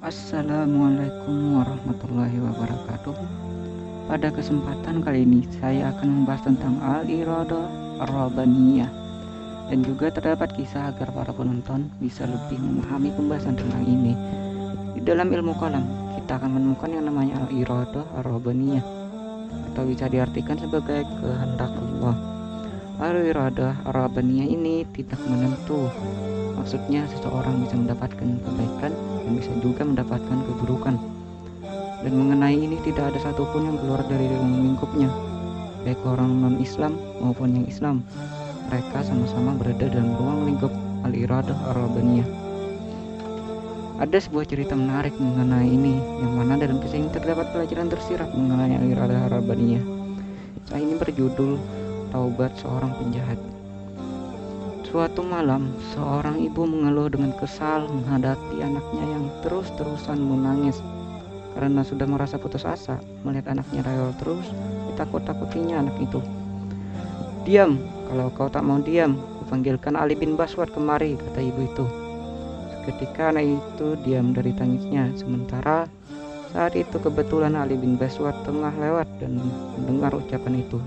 Assalamualaikum warahmatullahi wabarakatuh. Pada kesempatan kali ini saya akan membahas tentang al-iradah ar-rabbaniyah, dan juga terdapat kisah agar para penonton bisa lebih memahami pembahasan tentang ini. Di dalam ilmu kalam kita akan menemukan yang namanya al-iradah ar-rabbaniyah, atau bisa diartikan sebagai kehendak Allah. Al-iradah ar-rabbaniyah ini tidak menentu. Maksudnya seseorang bisa mendapatkan kebaikan dan bisa juga mendapatkan keburukan. Dan mengenai ini tidak ada satupun yang keluar dari ruang lingkupnya, baik orang non-Islam maupun yang Islam. Mereka sama-sama berada dalam ruang lingkup al-iradah ar-rabbaniyah. Ada sebuah cerita menarik mengenai ini, yang mana dalam kisah ini terdapat pelajaran tersirat mengenai al-iradah ar-rabbaniyah. Kisah ini berjudul Taubat Seorang Penjahat. Suatu malam, seorang ibu mengeluh dengan kesal menghadapi anaknya yang terus-terusan menangis karena sudah merasa putus asa melihat anaknya rewel terus. Ditakut-takutinya anak itu. "Diam, kalau kau tak mau diam, kupanggilkan Ali bin Baswad kemari," kata ibu itu. Seketika anak itu diam dari tangisnya. Sementara saat itu kebetulan Ali bin Baswad tengah lewat dan mendengar ucapan itu.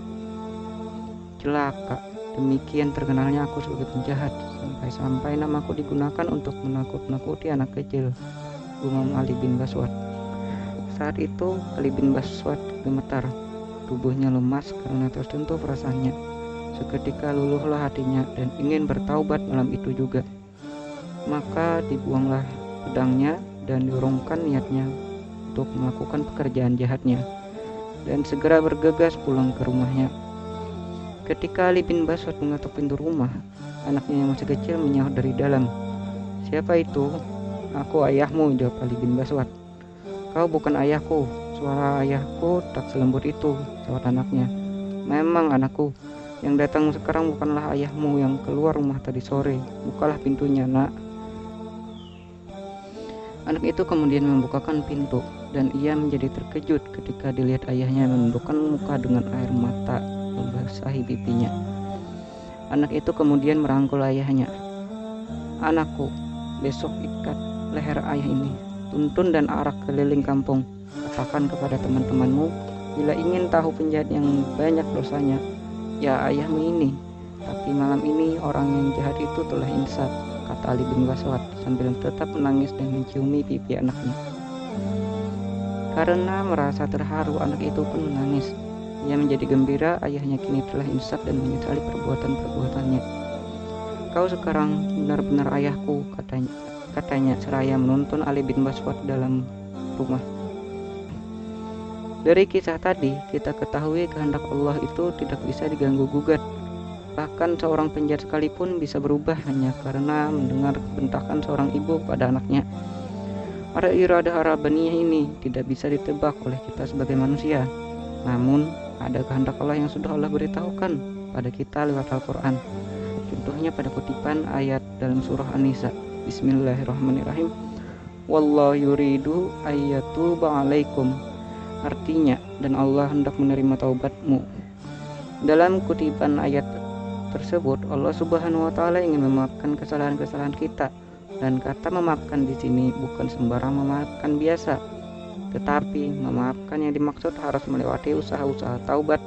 "Celaka, demikian terkenalnya aku sebagai penjahat, sampai-sampai namaku digunakan untuk menakut-nakuti anak kecil," gumam Ali bin Baswad. Saat itu Ali bin Baswad gemetar, tubuhnya lemas karena tersentuh perasaannya. Seketika luluhlah hatinya dan ingin bertaubat malam itu juga. Maka dibuanglah pedangnya dan diurungkan niatnya untuk melakukan pekerjaan jahatnya, dan segera bergegas pulang ke rumahnya. Ketika Ali bin Baswad mengetuk pintu rumah, anaknya yang masih kecil menyahut dari dalam. "Siapa itu?" "Aku ayahmu," jawab Ali bin Baswad. "Kau bukan ayahku, suara ayahku tak selembut itu," jawab anaknya. "Memang anakku, yang datang sekarang bukanlah ayahmu yang keluar rumah tadi sore. Bukalah pintunya, nak." Anak itu kemudian membukakan pintu, dan ia menjadi terkejut ketika dilihat ayahnya menundukkan muka dengan air mata membasahi pipinya. Anak itu kemudian merangkul ayahnya. "Anakku, besok ikat leher ayah ini, tuntun dan arak keliling kampung. Katakan kepada teman-temanmu, bila ingin tahu penjahat yang banyak dosanya, ya ayahmu ini. Tapi malam ini orang yang jahat itu telah insaf," kata Ali bin Baswad sambil tetap menangis dan menciumi pipi anaknya. Karena merasa terharu, anak itu pun menangis. Ia menjadi gembira ayahnya kini telah insaf dan menyesali perbuatan-perbuatannya. "Kau sekarang benar-benar ayahku," katanya seraya menuntun Ali bin Baswad dalam rumah. Dari kisah tadi kita ketahui kehendak Allah itu tidak bisa diganggu-gugat. Bahkan seorang penjahat sekalipun bisa berubah hanya karena mendengar bentakan seorang ibu pada anaknya. Iradah ar-rabbaniyah ini tidak bisa ditebak oleh kita sebagai manusia. Namun ada kehendak Allah yang sudah Allah beritahukan pada kita lewat Al-Quran. Contohnya pada kutipan ayat dalam surah An-Nisa, "Bismillahirrahmanirrahim. Wallahu yuridu ayyatuba alaikum." Artinya, dan Allah hendak menerima taubatmu. Dalam kutipan ayat tersebut, Allah Subhanahu wa taala ingin memaafkan kesalahan-kesalahan kita. Dan kata memaafkan di sini bukan sembarang memaafkan biasa, tetapi memaafkan yang dimaksud harus melewati usaha-usaha taubat,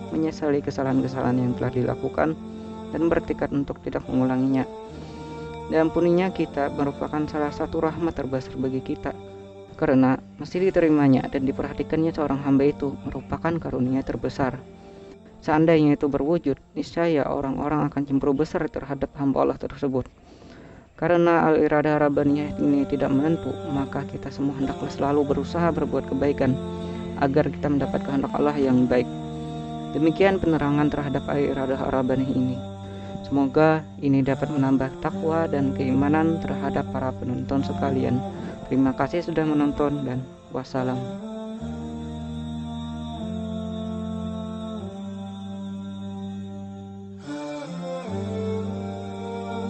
menyesali kesalahan-kesalahan yang telah dilakukan, dan bertekad untuk tidak mengulanginya. Diampuninya kita merupakan salah satu rahmat terbesar bagi kita, karena mesti diterimanya dan diperhatikannya seorang hamba itu merupakan karunia terbesar. Seandainya itu berwujud, niscaya orang-orang akan cemburu besar terhadap hamba Allah tersebut. Karena al-iradah rabbaniyah ini tidak menentu, maka kita semua hendaklah selalu berusaha berbuat kebaikan agar kita mendapat kehendak Allah yang baik. Demikian penerangan terhadap al-iradah rabbaniyah ini. Semoga ini dapat menambah takwa dan keimanan terhadap para penonton sekalian. Terima kasih sudah menonton dan wassalam.